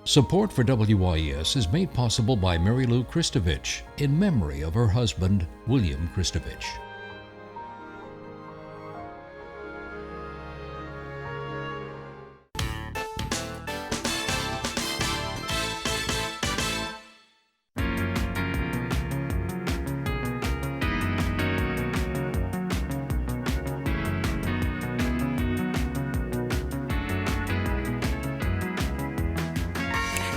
Support for WYES is made possible by Mary Lou Kristovich in memory of her husband, William Kristovich.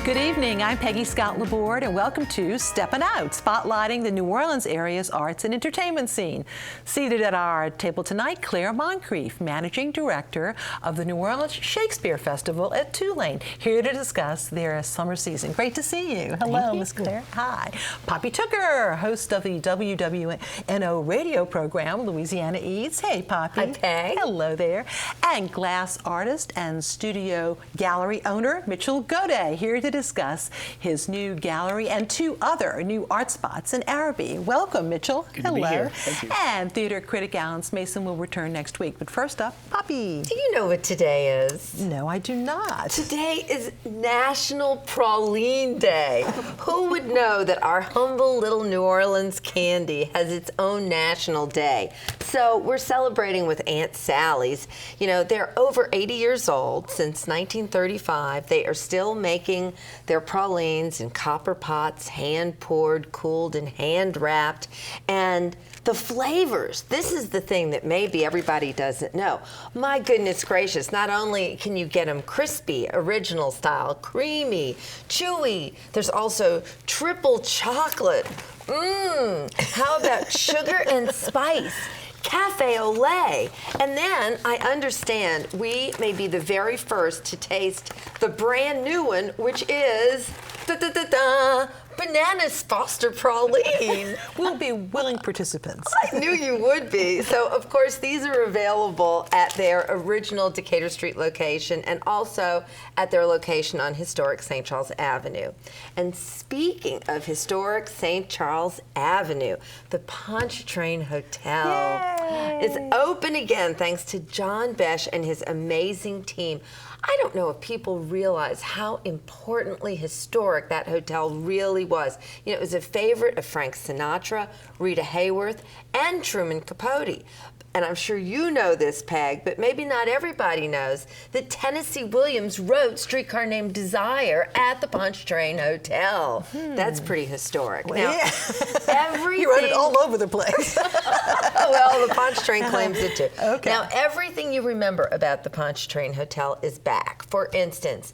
Good evening, I'm Peggy Scott Laborde, and welcome to Steppin Out, spotlighting the New Orleans area's arts and entertainment scene. Seated at our table tonight, Clare Moncrief, Managing Director of the New Orleans Shakespeare Festival at Tulane, here to discuss their summer season. Great to see you. Hello, Miss Clare. Hi. Poppy Tooker, host of the WWNO radio program, Louisiana Eats. Hey, Poppy. Hi, Peg. Hello there. And glass artist and studio gallery owner, Mitchell Gaudet, here to discuss his new gallery and two other new art spots in Arabi. Welcome, Mitchell. Good to be here. Thank you. And theater critic Alan Mason will return next week. But first up, Poppy. Do you know what today is? No, I do not. Today is National Praline Day. Who would know that our humble little New Orleans candy has its own national day? So we're celebrating with Aunt Sally's. You know, they're over 80 years old. Since 1935, they are still making their pralines in copper pots, hand-poured, cooled, and hand-wrapped. And the flavors, this is the thing that maybe everybody doesn't know. My goodness gracious, not only can you get them crispy, original style, creamy, chewy, there's also triple chocolate. How about sugar and spice? Cafe au lait. And then I understand we may be the very first to taste the brand new one, which is Bananas Foster Praline. We'll be willing participants. I knew you would be. So, of course, these are available at their original Decatur Street location and also at their location on historic St. Charles Avenue. And speaking of historic St. Charles Avenue, the Pontchartrain Hotel is open again thanks to John Besh and his amazing team. I don't know if people realize how importantly historic that hotel really was. You know, it was a favorite of Frank Sinatra, Rita Hayworth, and Truman Capote. And I'm sure you know this, Peg, but maybe not everybody knows that Tennessee Williams wrote Streetcar Named Desire at the Pontchartrain Hotel. That's pretty historic. Well, now, everything... He wrote it all over the place. Well, the Pontchartrain claims it too. Okay. Now, everything you remember about the Pontchartrain Hotel is back. For instance,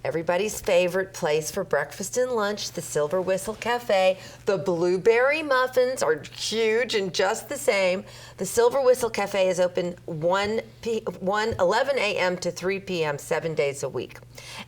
everybody's favorite place for breakfast and lunch, the Silver Whistle Cafe. The blueberry muffins are huge and just the same. The Silver Whistle Cafe is open 11 a.m. to 3 p.m. 7 days a week.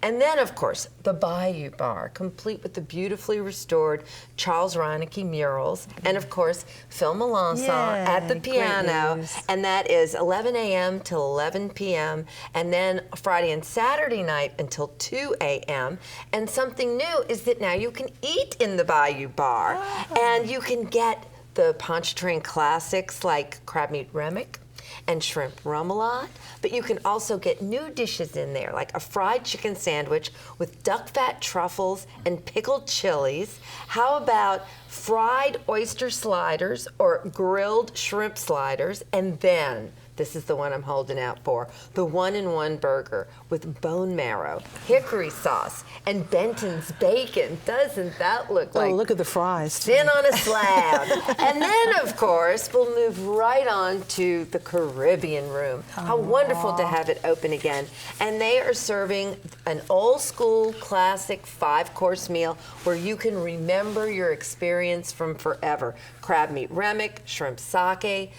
And then, of course, the Bayou Bar, complete with the beautifully restored Charles Reinecke murals. And, of course, Phil Melanson at the piano. And that is 11 a.m. till 11 p.m. And then Friday and Saturday night until 2 a.m. And something new is that now you can eat in the Bayou Bar. And you can get the Pontchartrain classics like crab meat remick and shrimp remoulade, but you can also get new dishes in there, like a fried chicken sandwich with duck fat truffles and pickled chilies. How about fried oyster sliders or grilled shrimp sliders? And then, this is the one I'm holding out for, the one-in-one burger with bone marrow, hickory sauce, and Benton's bacon. Doesn't that look like... Oh, look at the fries. Thin on a slab. And then, of course, we'll move right on to the Caribbean Room. How wonderful to have it open again. And they are serving an old-school, classic 5-course meal where you can remember your experience from forever. Crab meat remick, shrimp sake,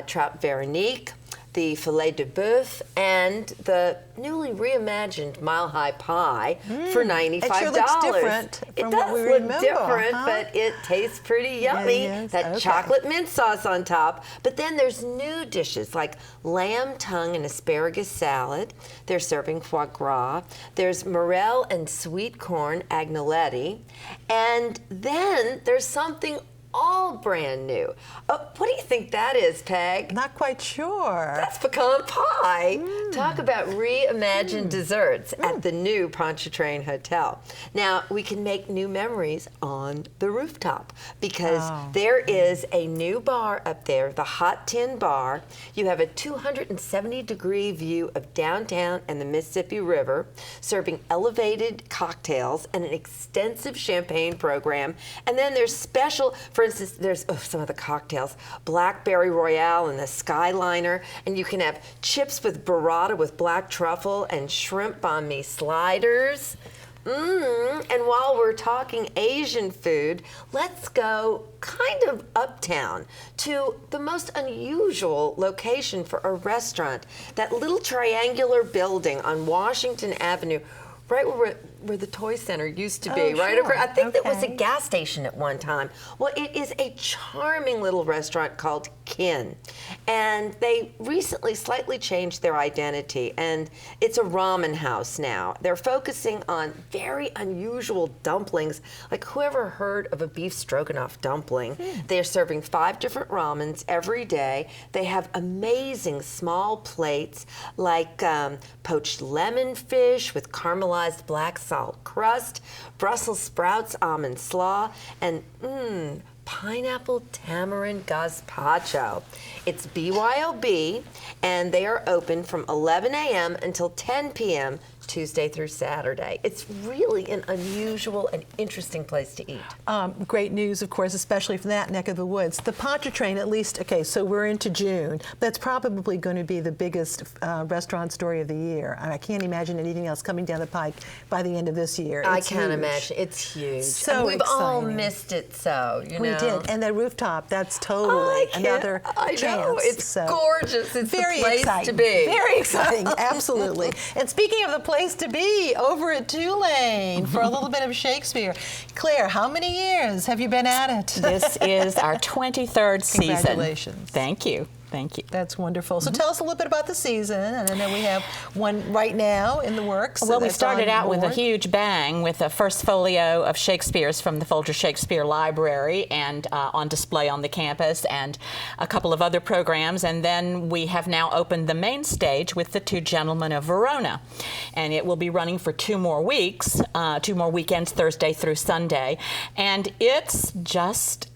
trout Veronique, the filet de boeuf, and the newly reimagined Mile High Pie for $95. It sure looks different from what we remember. It does look different, but it tastes pretty yummy. Yes. That chocolate mint sauce on top. But then there's new dishes like lamb tongue and asparagus salad. They're serving foie gras. There's morel and sweet corn agnolotti. And then there's something all brand new. What do you think that is, Peg? Not quite sure. That's pecan pie. Talk about reimagined desserts at the new Pontchartrain Hotel. Now, we can make new memories on the rooftop because there is a new bar up there, the Hot Tin Bar. You have a 270-degree view of downtown and the Mississippi River, serving elevated cocktails and an extensive champagne program. And then there's special, for instance, there's some of the cocktails, Blackberry Royale and the Skyliner, and you can have chips with burrata with black truffle and shrimp banh mi sliders. And while we're talking Asian food, let's go kind of uptown to the most unusual location for a restaurant, that little triangular building on Washington Avenue, right where the Toy Center used to be, right? Sure. I think that was a gas station at one time. Well, it is a charming little restaurant called Kin, and they recently slightly changed their identity, and it's a ramen house now. They're focusing on very unusual dumplings, like whoever heard of a beef stroganoff dumpling? They're serving 5 different ramens every day. They have amazing small plates like poached lemon fish with caramelized black salt crust, Brussels sprouts, almond slaw, and pineapple tamarind gazpacho. It's BYOB, and they are open from 11 a.m. until 10 p.m. Tuesday through Saturday. It's really an unusual and interesting place to eat. Great news, of course, especially from that neck of the woods. The Pontchartrain, at least, okay, so we're into June. That's probably going to be the biggest restaurant story of the year. I can't imagine anything else coming down the pike by the end of this year. I It's can't huge. imagine. It's huge. So and we've all exciting. missed it, so, you know. We did, and that rooftop, that's totally another I chance. know, it's So, gorgeous. It's very the place exciting. to be. Very exciting, absolutely. And speaking of the place to be, over at Tulane for a little bit of Shakespeare. Claire, how many years have you been at it? This is our 23rd season. Congratulations. Thank you. Thank you. That's wonderful. So tell us a little bit about the season, and then we have one right now in the works. Well, we that's started on out with a board. huge bang with the first folio of Shakespeare's from the Folger Shakespeare Library and on display on the campus, and a couple of other programs. And then we have now opened the main stage with The Two Gentlemen of Verona. And it will be running for 2 more weeks, 2 more weekends, Thursday through Sunday. And it's just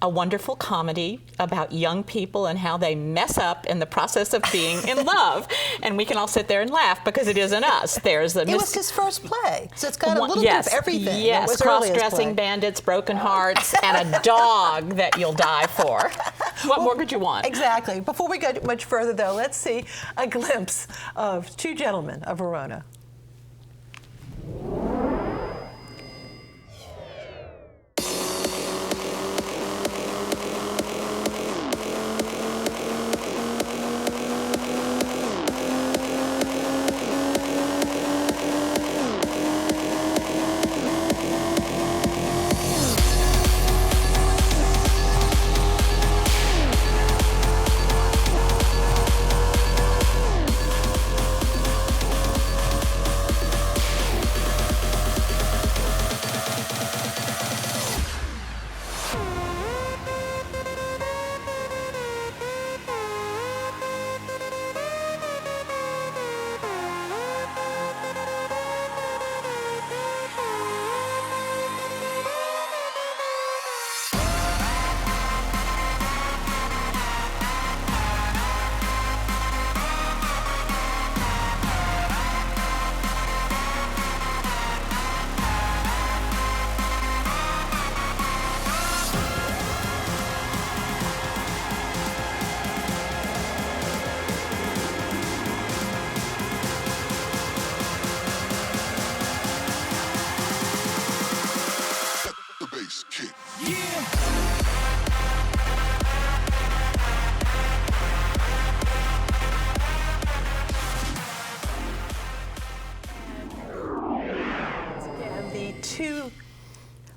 a wonderful comedy about young people and how they mess up in the process of being in love. And we can all sit there and laugh because it isn't us. There's a It was his first play, so it's got a little yes, bit of everything. It Yes, was earliest cross-dressing play. bandits, broken hearts, and a dog that you'll die for. What more could you want? Exactly. Before we go much further, though, let's see a glimpse of Two Gentlemen of Verona.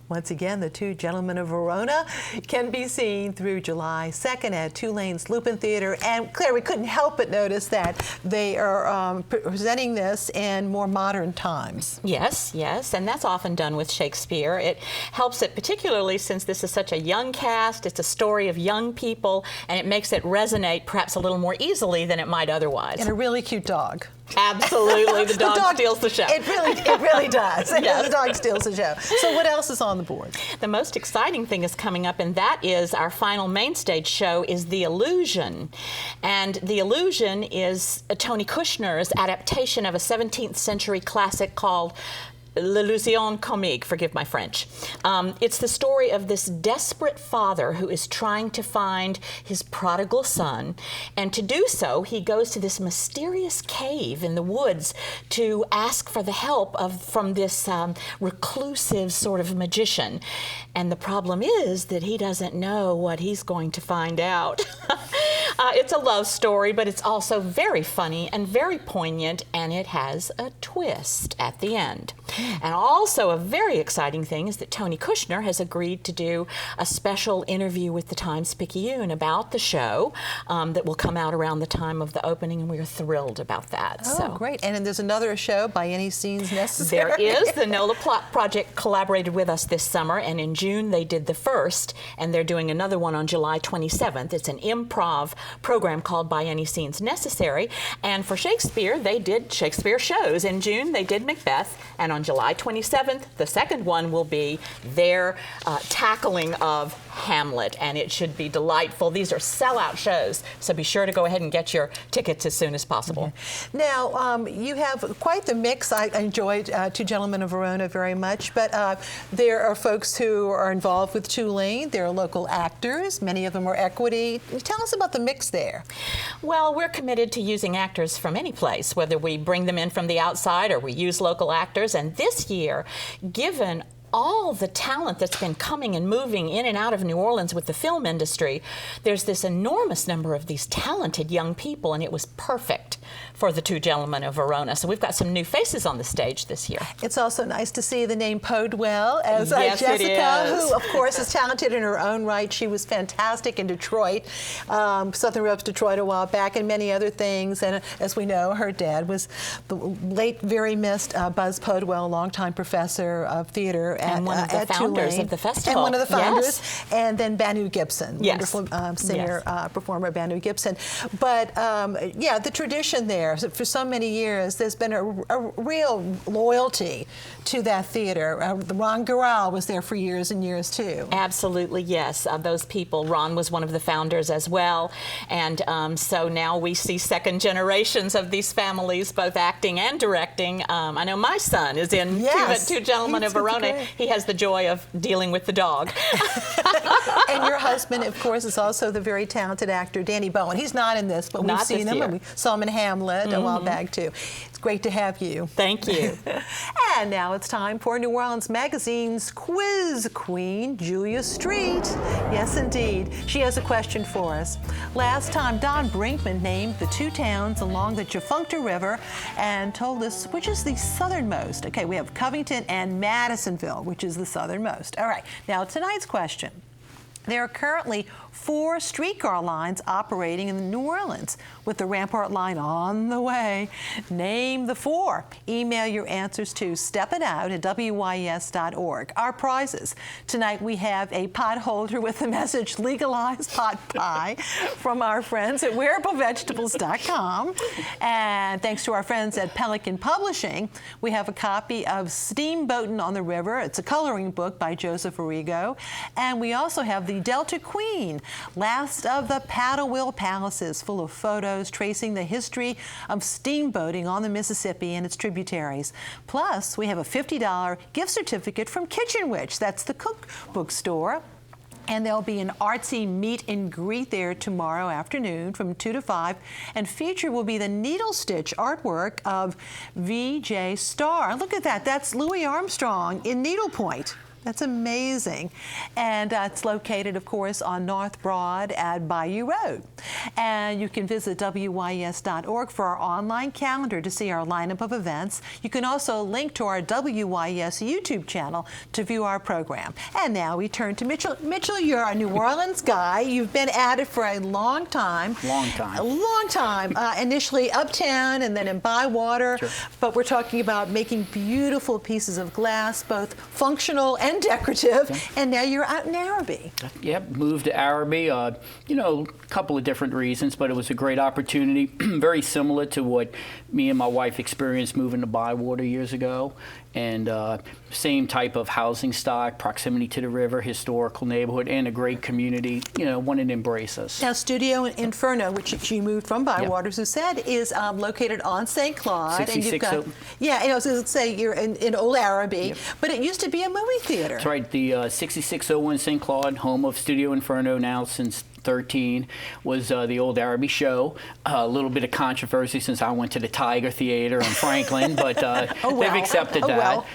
Once again, The Two Gentlemen of Verona can be seen through July 2nd at Tulane's Lupin Theater. And Claire, we couldn't help but notice that they are presenting this in more modern times. Yes, yes, and that's often done with Shakespeare. It helps it, particularly since this is such a young cast, it's a story of young people, and it makes it resonate perhaps a little more easily than it might otherwise. And a really cute dog. Absolutely, the dog steals the show. It really does. Yes. The dog steals the show. So what else is on the board? The most exciting thing is coming up, and that is our final main stage show is The Illusion. And The Illusion is Tony Kushner's adaptation of a 17th century classic called L'Illusion Comique, forgive my French. It's the story of this desperate father who is trying to find his prodigal son, and to do so, he goes to this mysterious cave in the woods to ask for the help from this reclusive sort of magician. And the problem is that he doesn't know what he's going to find out. It's a love story, but it's also very funny and very poignant, and it has a twist at the end. And also a very exciting thing is that Tony Kushner has agreed to do a special interview with the Times-Picayune about the show that will come out around the time of the opening, and we are thrilled about that. Oh, great. And then there's another show, By Any Scenes Necessary. There is. The NOLA Project collaborated with us this summer, and in June they did the first, and they're doing another one on July 27th. It's an improv program called By Any Scenes Necessary, and for Shakespeare, they did Shakespeare shows. In June, they did Macbeth, and on July 27th, the second one will be their tackling of Hamlet, and it should be delightful. These are sellout shows, so be sure to go ahead and get your tickets as soon as possible. Okay. Now, you have quite the mix. I enjoyed Two Gentlemen of Verona very much, but there are folks who are involved with Tulane. There are local actors. Many of them are equity. Tell us about the mix there. Well, we're committed to using actors from any place, whether we bring them in from the outside or we use local actors. And this year, given all the talent that's been coming and moving in and out of New Orleans with the film industry, there's this enormous number of these talented young people, and it was perfect for The Two Gentlemen of Verona. So we've got some new faces on the stage this year. It's also nice to see the name Podwell as yes, Jessica, who, of course, is talented in her own right. She was fantastic in Detroit, Southern Ropes Detroit a while back, and many other things. And as we know, her dad was the late, very missed Buzz Podwell, longtime professor of theater and one of the founders Tulane, of the festival. and one of the founders, yes. And then Banu Gibson, yes. wonderful singer, yes. Performer Banu Gibson. But yeah, the tradition there, for so many years, there's been a real loyalty to that theater. Ron Gural was there for years and years too. Absolutely, yes. Those people, Ron was one of the founders as well, and so now we see second generations of these families, both acting and directing. I know my son is in Two Gentlemen of Verona. He has the joy of dealing with the dog. And your husband, of course, is also the very talented actor, Danny Bowen. He's not in this, but we've seen him, and we saw him in Hamlet a while back, too. It's great to have you. Thank you. And now it's time for New Orleans Magazine's quiz queen, Julia Street. Yes, indeed. She has a question for us. Last time, Don Brinkman named the two towns along the Chafuncta River and told us which is the southernmost. Okay, we have Covington and Madisonville, which is the southernmost. All right, now tonight's question. There are currently 4 streetcar lines operating in New Orleans, with the Rampart line on the way. Name the 4. Email your answers to steppinout@wyes.org. Our prizes. Tonight we have a pot holder with the message "Legalize Pot Pie" from our friends at wearablevegetables.com. And thanks to our friends at Pelican Publishing, we have a copy of Steamboatin' on the River. It's a coloring book by Joseph Arrigo. And we also have the Delta Queen, last of the paddle wheel palaces, full of photos tracing the history of steamboating on the Mississippi and its tributaries. Plus, we have a $50 gift certificate from Kitchen Witch. That's the cookbook store. And there'll be an artsy meet and greet there tomorrow afternoon from 2 to 5. And feature will be the needle stitch artwork of VJ Starr. Look at that. That's Louis Armstrong in needlepoint. That's amazing. And it's located, of course, on North Broad at Bayou Road. And you can visit WYES.org for our online calendar to see our lineup of events. You can also link to our WYES YouTube channel to view our program. And now we turn to Mitchell. Mitchell, you're a New Orleans guy. You've been at it for a long time. Long time. A long time. Initially uptown and then in Bywater. Sure. But we're talking about making beautiful pieces of glass, both functional and decorative. Yeah. And now you're out in Arabi. Yep, moved to Arabi, you know, a couple of different reasons, but it was a great opportunity, very similar to what me and my wife experienced moving to Bywater years ago. And same type of housing stock, proximity to the river, historical neighborhood, and a great community, you know, wanted to embrace us. Now, Studio Inferno, which you moved from Bywater, as you said, is located on St. Claude. 66 and you've got, yeah, and I was going to say you're in Old Arabi, but it used to be a movie theater. That's right, the 6601 St. Claude, home of Studio Inferno now since 13, was the old Arabi show. A little bit of controversy since I went to the Tiger Theater in Franklin, but they've accepted that.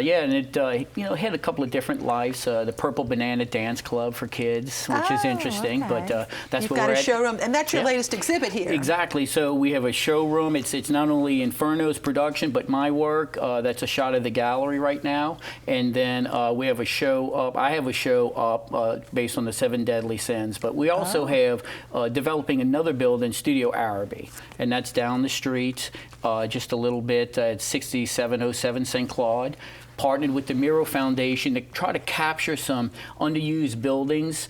Yeah, and it you know, had a couple of different lives. The Purple Banana Dance Club for kids, which is interesting. Okay. But that's You've where got we're a at. showroom, and that's your latest exhibit here. Exactly. So we have a showroom. It's not only Inferno's production, but my work. That's a shot of the gallery right now. And then we have a show up. I have a show up based on the 7 Deadly Sins. But we also have developing another building, Studio Arabi, and that's down the street just a little bit at 6707 St. Claude. Partnered with the Miro Foundation to try to capture some underused buildings.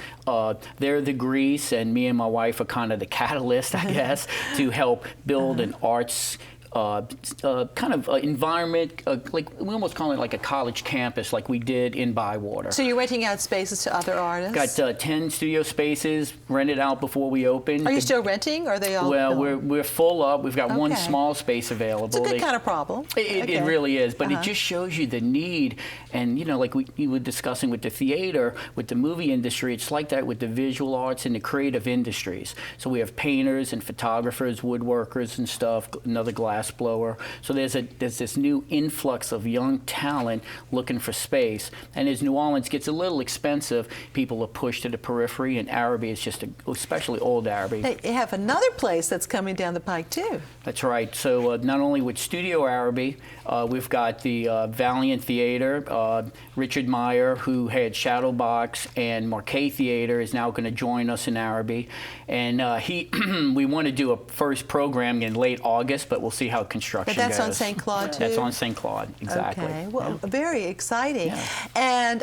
They're the grease, and me and my wife are kind of the catalyst, I guess, to help build an arts kind of environment, like we almost call it like a college campus, like we did in Bywater. So you're renting out spaces to other artists? Got 10 studio spaces rented out before we open. Are you still renting, or are they all? Well, we're full up. We've got one small space available. It's a good kind of problem. It really is, but it just shows you the need. And you know, like we were discussing with the theater, with the movie industry, it's like that with the visual arts and the creative industries. So we have painters and photographers, woodworkers and stuff, another glass blower. So there's this new influx of young talent looking for space. And as New Orleans gets a little expensive, people are pushed to the periphery, and Arabi is just, especially old Arabi. They have another place that's coming down the pike too. That's right. So not only with Studio Arabi, we've got the Valiant Theater. Richard Meyer, who had Shadowbox and Marquet Theater, is now going to join us in Arabi. And we want to do a first program in late August, but we'll see how construction goes. But that's on St. Claude too? That's on St. Claude, exactly. Okay, well, very exciting. Yeah. And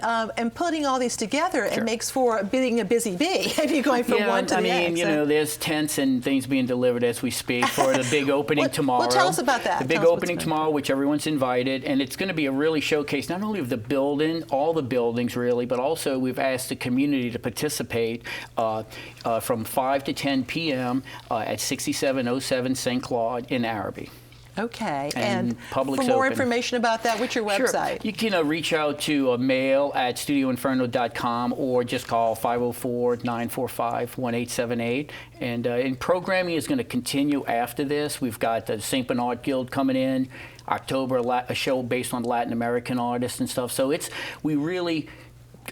putting all these together, it makes for being a busy bee if you're going from one to the next. You know, there's tents and things being delivered as we speak for the big opening tomorrow. Well, tell us about that. The big opening tomorrow, which everyone's invited, and it's going to be a really showcase not only of the building, all the buildings really, but also we've asked the community to participate from 5 to 10 p.m. At 6707 St. Claude in Arabi. Okay, and for more open. information about that, what's your website? Sure. You can reach out to mail at studioinferno.com or just call 504-945-1878. And programming is going to continue after this. We've got the St. Bernard Guild coming in, October, a show based on Latin American artists and stuff. So we really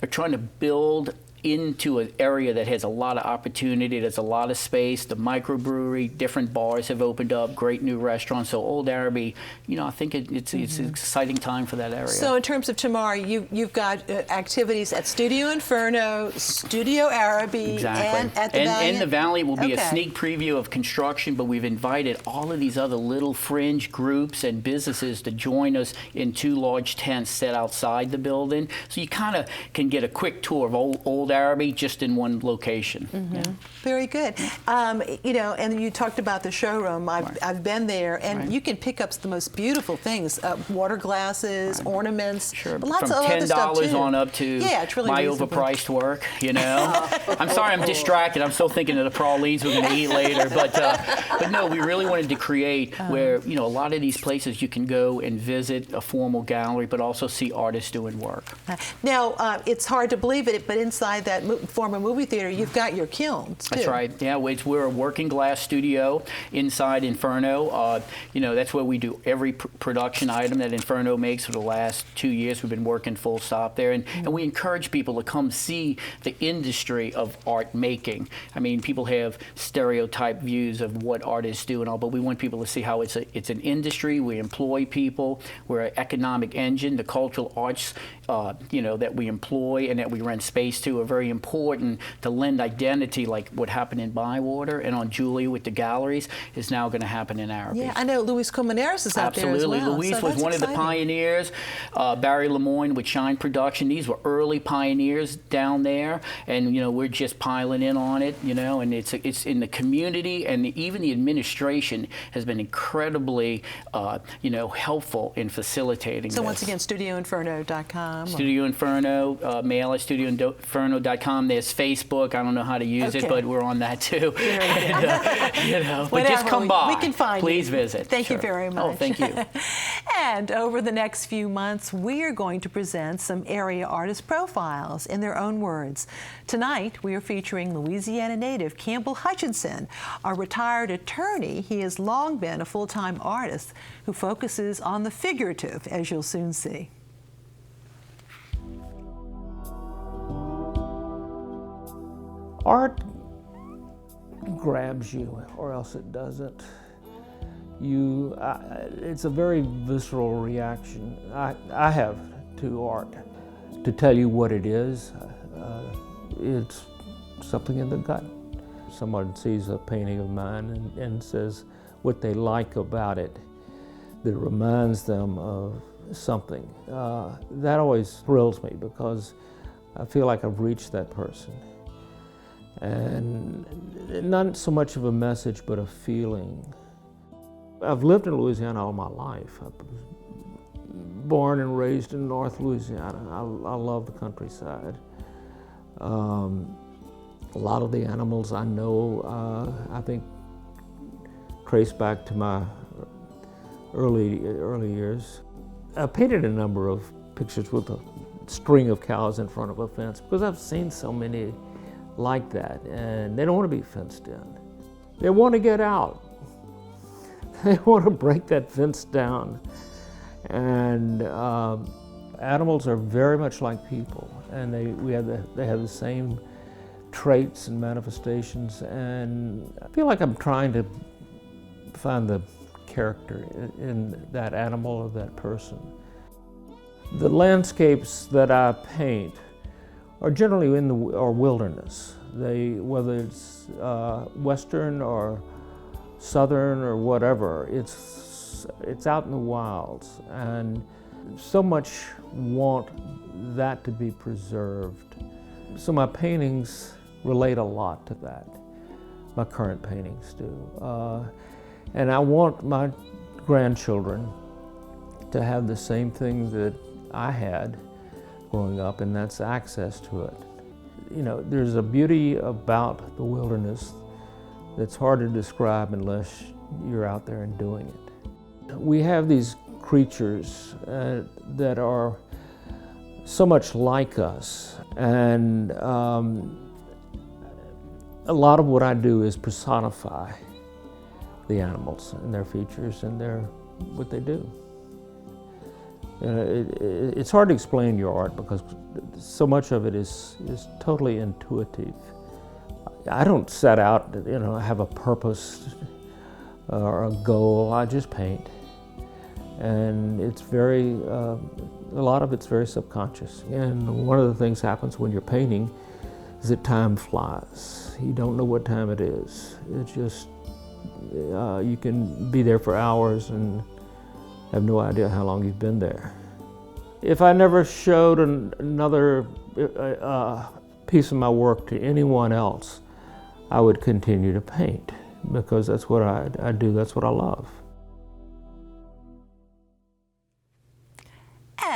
are trying to build into an area that has a lot of opportunity. There's a lot of space. The microbrewery, different bars have opened up, great new restaurants. So Old Arabi, you know, I think it's an exciting time for that area. So in terms of tomorrow, you've got activities at Studio Inferno, Studio Arabi, and at the Valiant. And the Valiant will be a sneak preview of construction, but we've invited all of these other little fringe groups and businesses to join us in 2 large tents set outside the building. So you kind of can get a quick tour of Old Arabi just in one location. Yeah. Very good. You know, and you talked about the showroom. I've been there, and you can pick up the most beautiful things: water glasses, ornaments, lots of other stuff too. From $10 on up to it's really my reasonable. Overpriced work. You know, I'm sorry, I'm distracted. I'm still thinking of the pralines we're going to eat later. But no, we really wanted to create where a lot of these places you can go and visit a formal gallery, but also see artists doing work. Now, it's hard to believe it, but inside inside that former movie theater, you've got your kilns, too. That's right. Yeah, we're a working glass studio inside Inferno. You know, that's where we do every production item that Inferno makes for the last 2 years. We've been working full stop there. And we encourage people to come see the industry of art making. I mean, people have stereotyped views of what artists do and all, but we want people to see how it's an industry. We employ people. We're an economic engine. The cultural arts, you know, that we employ and that we rent space to are very important to lend identity, like what happened in Bywater and on Julia with the galleries is now going to happen in Arabi. Yeah, I know Luis Colmenares is out there as well. Absolutely. Luis was one of the pioneers. Barry Lemoyne with Shine Production. These were early pioneers down there, and you know, we're just piling in on it, you know, and it's in the community, and even the administration has been incredibly you know, helpful in facilitating So this. once again, studioinferno.com. Studio Inferno, mail at studioinferno.com. There's Facebook. I don't know how to use it, but we're on that too. And, you know, but just come by. We can find Please you. visit. Thank you very much. Oh, thank you. And over the next few months, we are going to present some area artist profiles in their own words. Tonight, we are featuring Louisiana native Campbell Hutchinson, a retired attorney. He has long been a full-time artist who focuses on the figurative, as you'll soon see. Art grabs you, or else it doesn't. It's a very visceral reaction I have to art. To tell you what it is, it's something in the gut. Someone sees a painting of mine and says what they like about it that reminds them of something. That always thrills me because I feel like I've reached that person. And not so much of a message, but a feeling. I've lived in Louisiana all my life. I was born and raised in North Louisiana. I love the countryside. A lot of the animals I know, I think, trace back to my early years. I painted a number of pictures with a string of cows in front of a fence because I've seen so many like that, and they don't want to be fenced in. They want to get out. They want to break that fence down. And animals are very much like people, and they have the same traits and manifestations, and I feel like I'm trying to find the character in that animal or that person. The landscapes that I paint are generally in the wilderness. Whether it's western or southern or whatever, it's out in the wilds, and so much want that to be preserved. So my paintings relate a lot to that. My current paintings do. And I want my grandchildren to have the same thing that I had growing up, and that's access to it. You know, there's a beauty about the wilderness that's hard to describe unless you're out there and doing it. We have these creatures that are so much like us, and a lot of what I do is personify the animals and their features and what they do. It's hard to explain your art because so much of it is totally intuitive. I don't set out, have a purpose or a goal. I just paint, and it's a lot of it's very subconscious. And one of the things happens when you're painting is that time flies. You don't know what time it is. It's just you can be there for hours and have no idea how long you've been there. If I never showed another piece of my work to anyone else, I would continue to paint because that's what I do, that's what I love.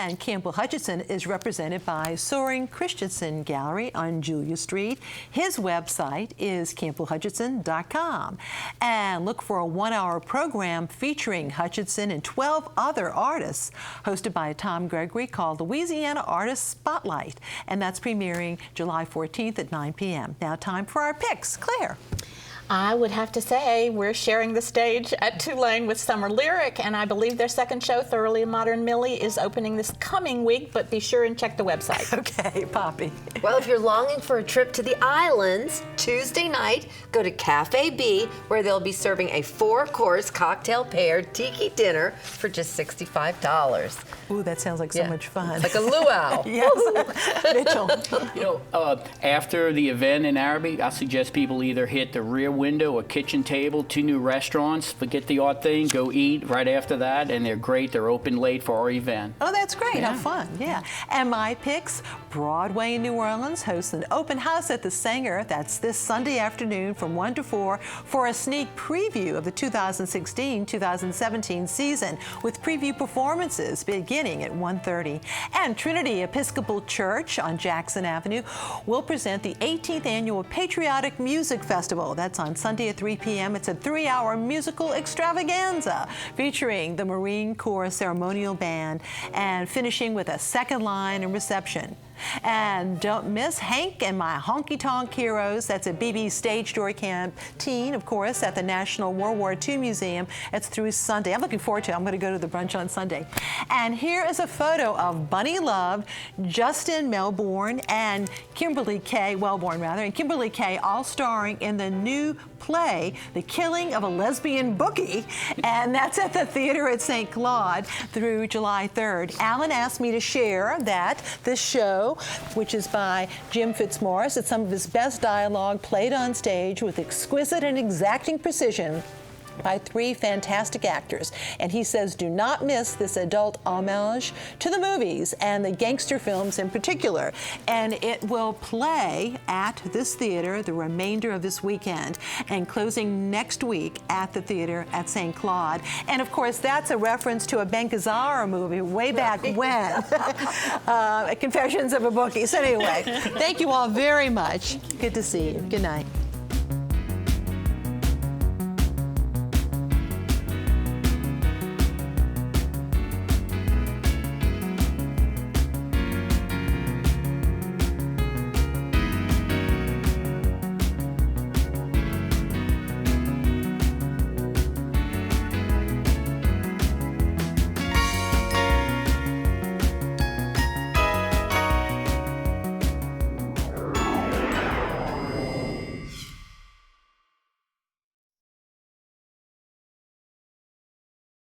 And Campbell Hutchinson is represented by Soren Christensen Gallery on Julia Street. His website is campbellhutchinson.com. And look for a 1-hour program featuring Hutchinson and 12 other artists, hosted by Tom Gregory, called Louisiana Artist Spotlight. And that's premiering July 14th at 9 p.m. Now time for our picks. Claire. I would have to say we're sharing the stage at Tulane with Summer Lyric, and I believe their second show, Thoroughly Modern Millie, is opening this coming week, but be sure and check the website. Okay, Poppy. Well, if you're longing for a trip to the islands, Tuesday night, go to Cafe B, where they'll be serving a 4-course cocktail-paired tiki dinner for just $65. Ooh, that sounds like so much fun. Like a luau. Yes. Mitchell. You know, after the event in Arabi, I suggest people either hit the Rear Window or Kitchen Table, 2 new restaurants. Forget the art thing, go eat right after that, and they're great. They're open late for our event. Oh, that's great. How fun. Yeah. And my picks, Broadway in New Orleans hosts an open house at the Sanger. That's this Sunday afternoon from 1 to 4 for a sneak preview of the 2016-2017 season, with preview performances beginning at 1:30. And Trinity Episcopal Church on Jackson Avenue will present the 18th Annual Patriotic Music Festival. That's on Sunday at 3 p.m. It's a 3-hour musical extravaganza featuring the Marine Corps Ceremonial Band and finishing with a second line and reception. And don't miss Hank and My Honky Tonk Heroes. That's a BB Stage Door Canteen, of course, at the National World War II Museum. It's through Sunday. I'm looking forward to it. I'm going to go to the brunch on Sunday. And here is a photo of Bunny Love, Justin Wellborn, and Kimberly Kay all starring in the new play, The Killing of a Lesbian Bookie, and that's at the theater at St. Claude through July 3rd. Alan asked me to share that this show, which is by Jim Fitzmaurice, it's some of his best dialogue played on stage with exquisite and exacting precision by 3 fantastic actors. And he says, do not miss this adult homage to the movies and the gangster films in particular. And it will play at this theater the remainder of this weekend and closing next week at the theater at St. Claude. And of course, that's a reference to a Ben Gazzara movie way back when, Confessions of a Bookie. So anyway, thank you all very much. Good to see you. Good night.